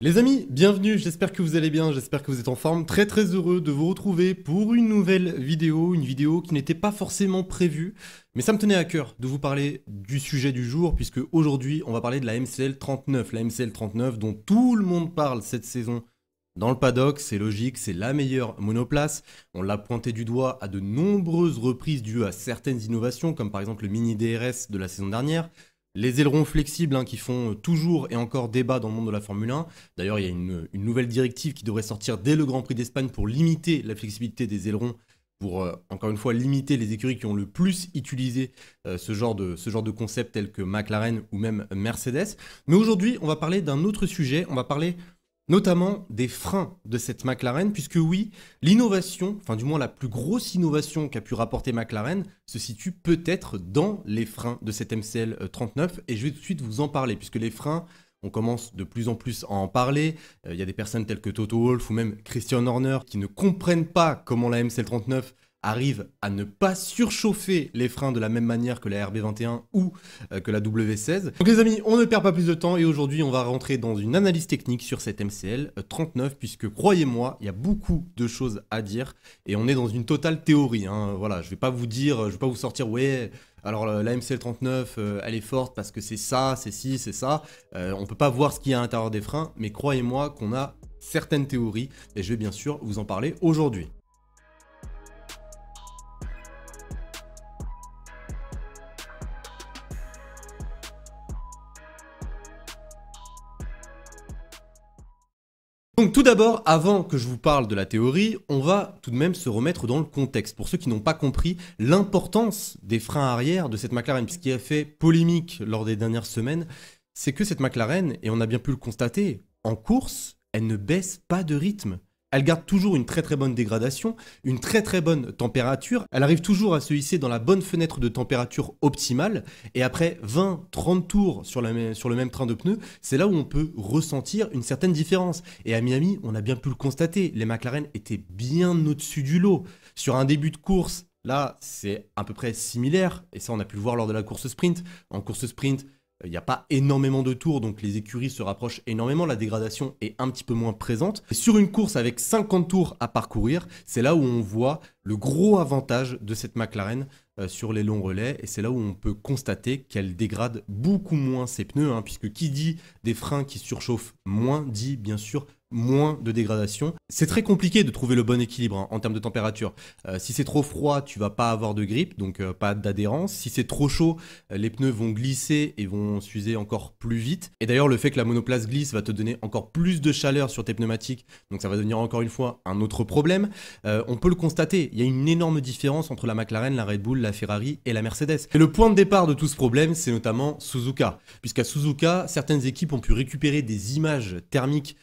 Les amis, bienvenue, j'espère que vous allez bien, j'espère que vous êtes en forme. Très heureux de vous retrouver pour une nouvelle vidéo, une vidéo qui n'était pas forcément prévue, mais ça me tenait à cœur de vous parler du sujet du jour, puisque aujourd'hui on va parler de la MCL 39. La MCL 39 dont tout le monde parle cette saison dans le paddock, c'est logique, c'est la meilleure monoplace. On l'a pointé du doigt à de nombreuses reprises dues à certaines innovations, comme par exemple le mini DRS de la saison dernière. Les ailerons flexibles qui font toujours et encore débat dans le monde de la Formule 1. D'ailleurs, il y a une nouvelle directive qui devrait sortir dès le Grand Prix d'Espagne pour limiter la flexibilité des ailerons, pour encore une fois limiter les écuries qui ont le plus utilisé ce genre de concept tel que McLaren ou même Mercedes. Mais aujourd'hui, on va parler d'un autre sujet, on va parler notamment des freins de cette McLaren, puisque oui, l'innovation, enfin du moins la plus grosse innovation qu'a pu rapporter McLaren, se situe peut-être dans les freins de cette MCL 39, et je vais tout de suite vous en parler, puisque les freins, on commence de plus en plus à en parler. Il y a des personnes telles que Toto Wolff ou même Christian Horner qui ne comprennent pas comment la MCL 39 arrive à ne pas surchauffer les freins de la même manière que la RB21 ou que la W16. Donc les amis, on ne perd pas plus de temps et aujourd'hui on va rentrer dans une analyse technique sur cette MCL 39 puisque croyez-moi, il y a beaucoup de choses à dire et on est dans une totale théorie. Voilà, je vais pas vous sortir ouais. Alors la MCL 39, elle est forte parce que c'est ça, c'est ci, c'est ça. On peut pas voir ce qu'il y a à l'intérieur des freins, mais croyez-moi qu'on a certaines théories et je vais bien sûr vous en parler aujourd'hui. Donc tout d'abord, avant que je vous parle de la théorie, on va tout de même se remettre dans le contexte. Pour ceux qui n'ont pas compris l'importance des freins arrière de cette McLaren, ce qui a fait polémique lors des dernières semaines, c'est que cette McLaren, et on a bien pu le constater, en course, elle ne baisse pas de rythme. Elle garde toujours une très bonne dégradation, une très bonne température. Elle arrive toujours à se hisser dans la bonne fenêtre de température optimale. Et après 20-30 tours sur le même train de pneus, c'est là où on peut ressentir une certaine différence. Et à Miami, on a bien pu le constater, les McLaren étaient bien au-dessus du lot. Sur un début de course, là, c'est à peu près similaire. Et ça, on a pu le voir lors de la course sprint. En course sprint, il n'y a pas énormément de tours, donc les écuries se rapprochent énormément, la dégradation est un petit peu moins présente. Et sur une course avec 50 tours à parcourir, c'est là où on voit le gros avantage de cette McLaren sur les longs relais, et c'est là où on peut constater qu'elle dégrade beaucoup moins ses pneus, puisque qui dit des freins qui surchauffent moins, dit bien sûr moins de dégradation. C'est très compliqué de trouver le bon équilibre en termes de température. Si c'est trop froid, tu vas pas avoir de grip, donc pas d'adhérence. Si c'est trop chaud, les pneus vont glisser et vont s'user encore plus vite. Et d'ailleurs, le fait que la monoplace glisse va te donner encore plus de chaleur sur tes pneumatiques, donc ça va devenir encore une fois un autre problème. On peut le constater, il y a une énorme différence entre la McLaren, la Red Bull, la Ferrari et la Mercedes. Et le point de départ de tout ce problème, c'est notamment Suzuka. Puisqu'à Suzuka, certaines équipes ont pu récupérer des images thermiques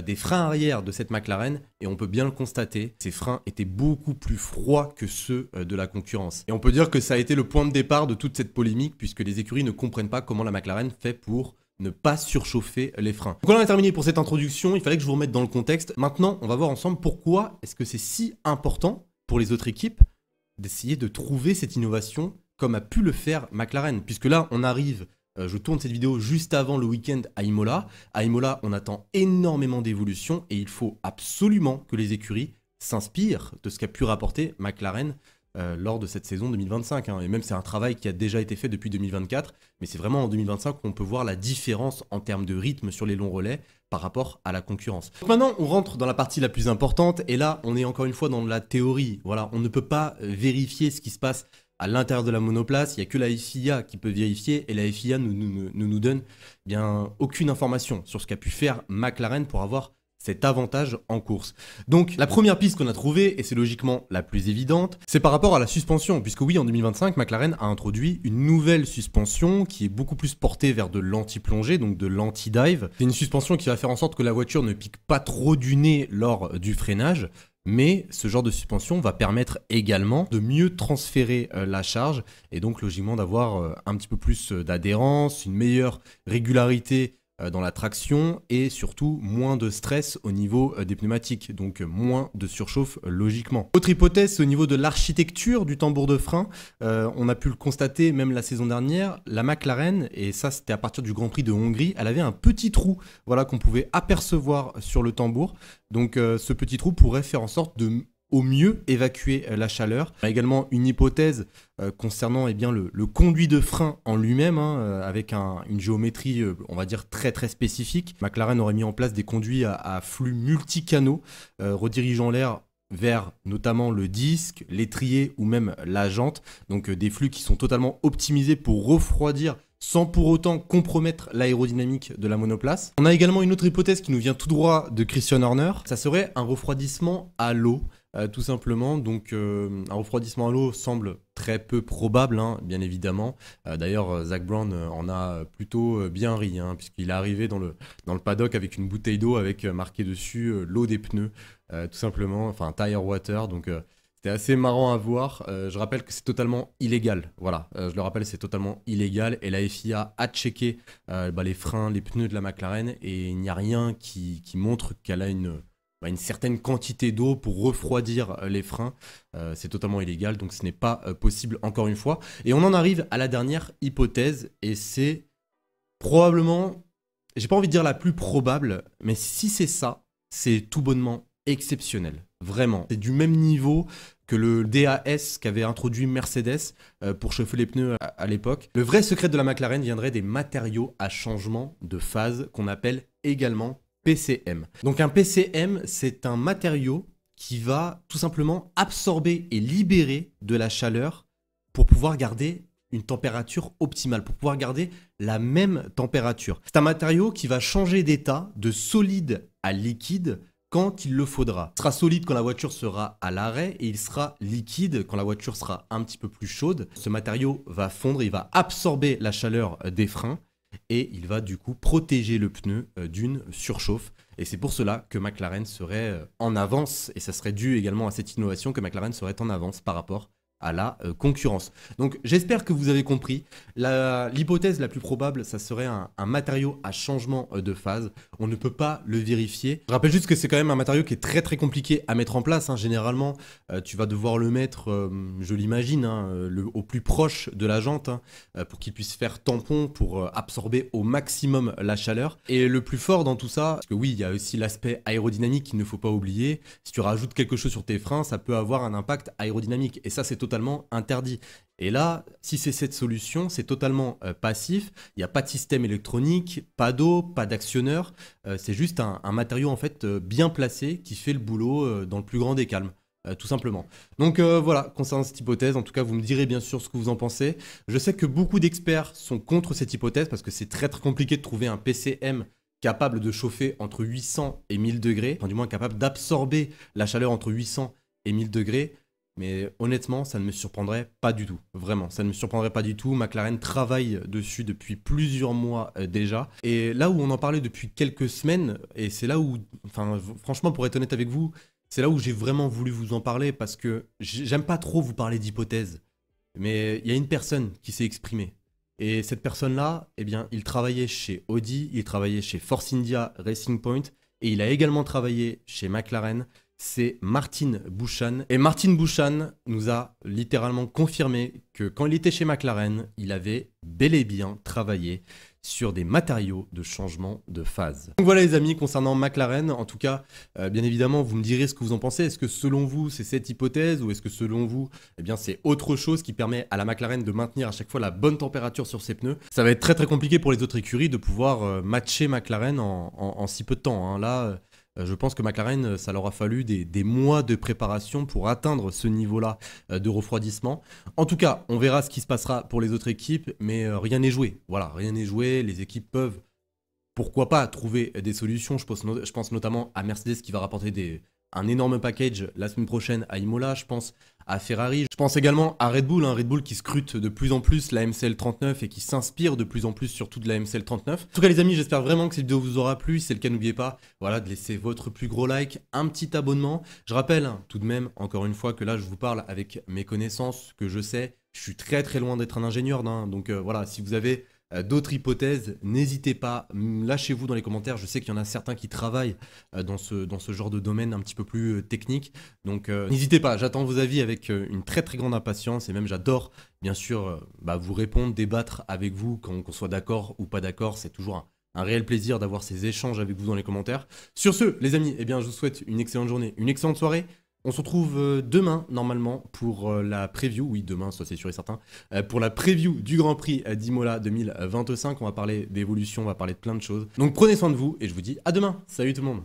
des freins arrière de cette McLaren et on peut bien le constater, ces freins étaient beaucoup plus froids que ceux de la concurrence. Et on peut dire que ça a été le point de départ de toute cette polémique puisque les écuries ne comprennent pas comment la McLaren fait pour ne pas surchauffer les freins. Donc on a terminé pour cette introduction, il fallait que je vous remette dans le contexte. Maintenant, on va voir ensemble pourquoi est-ce que c'est si important pour les autres équipes d'essayer de trouver cette innovation comme a pu le faire McLaren. Puisque là, on arrive... Je tourne cette vidéo juste avant le week-end à Imola. À Imola, on attend énormément d'évolution et il faut absolument que les écuries s'inspirent de ce qu'a pu rapporter McLaren lors de cette saison 2025. Et même c'est un travail qui a déjà été fait depuis 2024, mais c'est vraiment en 2025 qu'on peut voir la différence en termes de rythme sur les longs relais par rapport à la concurrence. Donc maintenant, on rentre dans la partie la plus importante et là, on est encore une fois dans la théorie. Voilà, on ne peut pas vérifier ce qui se passe à l'intérieur de la monoplace, il n'y a que la FIA qui peut vérifier et la FIA ne nous donne bien aucune information sur ce qu'a pu faire McLaren pour avoir cet avantage en course. Donc la première piste qu'on a trouvée, et c'est logiquement la plus évidente, c'est par rapport à la suspension, puisque oui, en 2025, McLaren a introduit une nouvelle suspension qui est beaucoup plus portée vers de l'anti-plongée, donc de l'anti-dive. C'est une suspension qui va faire en sorte que la voiture ne pique pas trop du nez lors du freinage, mais ce genre de suspension va permettre également de mieux transférer la charge et donc logiquement d'avoir un petit peu plus d'adhérence, une meilleure régularité dans la traction et surtout moins de stress au niveau des pneumatiques, donc moins de surchauffe logiquement. Autre hypothèse, au niveau de l'architecture du tambour de frein, on a pu le constater même la saison dernière, la McLaren, et ça c'était à partir du Grand Prix de Hongrie, elle avait un petit trou voilà, qu'on pouvait apercevoir sur le tambour, donc ce petit trou pourrait faire en sorte de au mieux évacuer la chaleur. Il y a également une hypothèse concernant eh bien, le conduit de frein en lui-même, hein, avec une géométrie, on va dire, très très spécifique. McLaren aurait mis en place des conduits à flux multicanaux, redirigeant l'air vers notamment le disque, l'étrier ou même la jante. Donc des flux qui sont totalement optimisés pour refroidir sans pour autant compromettre l'aérodynamique de la monoplace. On a également une autre hypothèse qui nous vient tout droit de Christian Horner. Ça serait un refroidissement à l'eau. Tout simplement, donc un refroidissement à l'eau semble très peu probable, hein, bien évidemment. D'ailleurs, Zak Brown en a plutôt bien ri, hein, puisqu'il est arrivé dans le paddock avec une bouteille d'eau avec marqué dessus l'eau des pneus, tout simplement, enfin tire water, donc c'était assez marrant à voir. Je rappelle que c'est totalement illégal, voilà, je le rappelle, c'est totalement illégal, et la FIA a checké les freins, les pneus de la McLaren, et il n'y a rien qui montre qu'elle a une certaine quantité d'eau pour refroidir les freins. C'est totalement illégal, donc ce n'est pas possible encore une fois. Et on en arrive à la dernière hypothèse, et c'est probablement, j'ai pas envie de dire la plus probable, mais si c'est ça, c'est tout bonnement exceptionnel. Vraiment. C'est du même niveau que le DAS qu'avait introduit Mercedes pour chauffer les pneus à l'époque. Le vrai secret de la McLaren viendrait des matériaux à changement de phase qu'on appelle également PCM. Donc un PCM, c'est un matériau qui va tout simplement absorber et libérer de la chaleur pour pouvoir garder une température optimale, pour pouvoir garder la même température. C'est un matériau qui va changer d'état de solide à liquide quand il le faudra. Il sera solide quand la voiture sera à l'arrêt et il sera liquide quand la voiture sera un petit peu plus chaude. Ce matériau va fondre, il va absorber la chaleur des freins et il va du coup protéger le pneu d'une surchauffe. Et c'est pour cela que McLaren serait en avance, et ça serait dû également à cette innovation que McLaren serait en avance par rapport à la concurrence. Donc j'espère que vous avez compris. L'hypothèse la plus probable, ça serait un matériau à changement de phase. On ne peut pas le vérifier. Je rappelle juste que c'est quand même un matériau qui est très très compliqué à mettre en place, hein. Généralement, tu vas devoir le mettre, je l'imagine, hein, au plus proche de la jante, hein, pour qu'il puisse faire tampon, pour absorber au maximum la chaleur. Et le plus fort dans tout ça, parce que oui, il y a aussi l'aspect aérodynamique qu'il ne faut pas oublier. Si tu rajoutes quelque chose sur tes freins, ça peut avoir un impact aérodynamique. Et ça, c'est totalement interdit. Et là, si c'est cette solution, c'est totalement passif. Il n'y a pas de système électronique, pas d'eau, pas d'actionneur. C'est juste un matériau en fait bien placé qui fait le boulot dans le plus grand des calmes. Tout simplement. Donc voilà, concernant cette hypothèse, en tout cas, vous me direz bien sûr ce que vous en pensez. Je sais que beaucoup d'experts sont contre cette hypothèse parce que c'est très très compliqué de trouver un PCM capable de chauffer entre 800 et 1000 degrés, enfin du moins capable d'absorber la chaleur entre 800 et 1000 degrés. Mais honnêtement, ça ne me surprendrait pas du tout. Vraiment, ça ne me surprendrait pas du tout. McLaren travaille dessus depuis plusieurs mois déjà. Et là où on en parlait depuis quelques semaines, et c'est là où, enfin, franchement, pour être honnête avec vous, c'est là où j'ai vraiment voulu vous en parler parce que j'aime pas trop vous parler d'hypothèses. Mais il y a une personne qui s'est exprimée. Et cette personne-là, eh bien, il travaillait chez Audi, il travaillait chez Force India Racing Point, et il a également travaillé chez McLaren. C'est Martin Buchan. Et Martin Buchan nous a littéralement confirmé que quand il était chez McLaren, il avait bel et bien travaillé sur des matériaux de changement de phase. Donc voilà les amis, concernant McLaren, en tout cas, bien évidemment, vous me direz ce que vous en pensez. Est-ce que selon vous, c'est cette hypothèse ou est-ce que selon vous, eh bien, c'est autre chose qui permet à la McLaren de maintenir à chaque fois la bonne température sur ses pneus? Ça va être très très compliqué pour les autres écuries de pouvoir matcher McLaren en si peu de temps, hein. Là, je pense que McLaren, ça leur a fallu des mois de préparation pour atteindre ce niveau-là de refroidissement. En tout cas, on verra ce qui se passera pour les autres équipes, mais rien n'est joué. Voilà, rien n'est joué. Les équipes peuvent, pourquoi pas, trouver des solutions. Je pense notamment à Mercedes qui va rapporter un énorme package la semaine prochaine à Imola. Je pense à Ferrari. Je pense également à Red Bull, Red Bull qui scrute de plus en plus la MCL 39 et qui s'inspire de plus en plus surtout de la MCL 39. En tout cas les amis, j'espère vraiment que cette vidéo vous aura plu. Si c'est le cas, n'oubliez pas voilà, de laisser votre plus gros like, un petit abonnement. Je rappelle tout de même, encore une fois, que là je vous parle avec mes connaissances, que je sais. Je suis très très loin d'être un ingénieur, hein. Donc voilà, si vous avez d'autres hypothèses, n'hésitez pas, lâchez-vous dans les commentaires. Je sais qu'il y en a certains qui travaillent dans ce genre de domaine un petit peu plus technique. Donc n'hésitez pas, j'attends vos avis avec une très très grande impatience et même j'adore bien sûr vous répondre, débattre avec vous, qu'on soit d'accord ou pas d'accord. C'est toujours un réel plaisir d'avoir ces échanges avec vous dans les commentaires. Sur ce, les amis, je vous souhaite une excellente journée, une excellente soirée. On se retrouve demain, normalement, pour la preview. Oui, demain, ça c'est sûr et certain. Pour la preview du Grand Prix d'Imola 2025. On va parler d'évolution, on va parler de plein de choses. Donc prenez soin de vous et je vous dis à demain. Salut tout le monde.